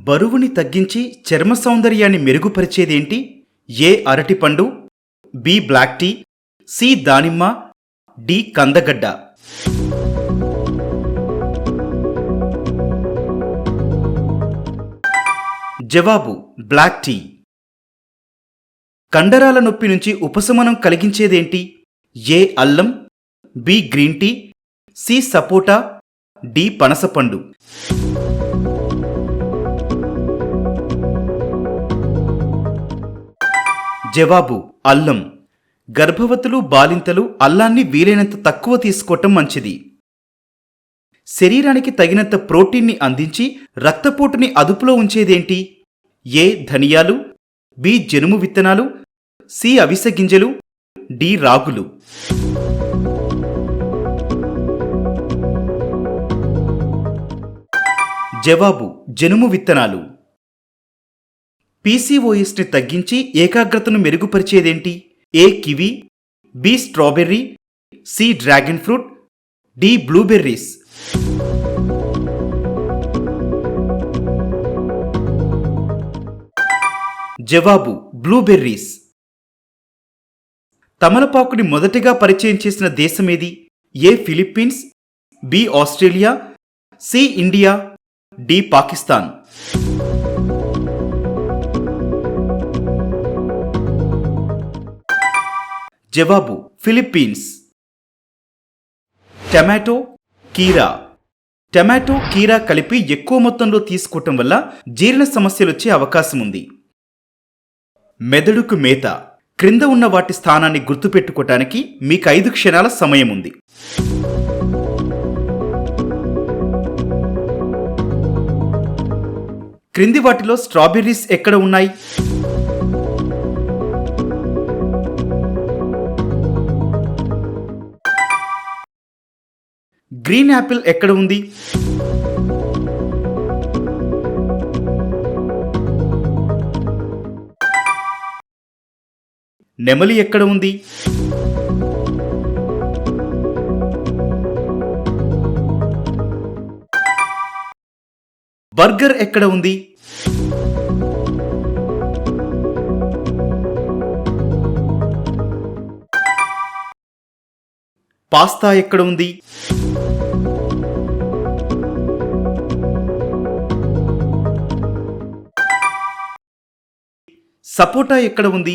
బరువుని తగ్గించి చర్మ సౌందర్యాన్ని మెరుగుపరిచేదేంటి? ఏ అరటిపండు, బి బ్లాక్ టీ, సి దానిమ్మ, డి కందగడ్డ. జవాబు బ్లాక్ టీ. కండరాల నొప్పి నుంచి ఉపశమనం కలిగించేదేంటి? ఏ అల్లం, బి గ్రీన్ టీ, సి సపోటా, డి పనసపండు. జవాబు అల్లం. గర్భవతులు, బాలింతలు అల్లాన్ని వీలైనంత తక్కువ తీసుకోవటం మంచిది. శరీరానికి తగినంత ప్రోటీన్ని అందించి రక్తపోటుని అదుపులో ఉంచేదేంటి? ఏ ధనియాలు, బి జనుము విత్తనాలు, సి అవిసె గింజలు, డి రాగులు. జవాబు జనుము విత్తనాలు. పీసీఓఎస్ని తగ్గించి ఏకాగ్రతను మెరుగుపరిచేదేంటి? A kiwi, B strawberry, C dragon fruit, D blueberries. జవాబు బ్లూబెర్రీస్. తమలపాకుని మొదటగా పరిచయం చేసిన దేశమేది? A Philippines, B Australia, C India, D Pakistan. జవాబు ఫిలిప్పీన్స్. టమాటో, కీరా. టమాటో, కీరా కలిపి ఎక్కువ మొత్తంలో తీసుకోవటం వల్ల జీర్ణ సమస్యలొచ్చే అవకాశం ఉంది. మెదడుకు మేత. క్రింద ఉన్న వాటి స్థానాన్ని గుర్తుపెట్టుకోవటానికి మీకు 5 క్షణాల సమయం ఉంది. క్రింది వాటిలో స్ట్రాబెర్రీస్ ఎక్కడ ఉన్నాయి? గ్రీన్ యాపిల్ ఎక్కడ ఉంది? నెమలి ఎక్కడ ఉంది? బర్గర్ ఎక్కడ ఉంది? పాస్తా ఎక్కడ ఉంది? సపోటా ఎక్కడ ఉంది?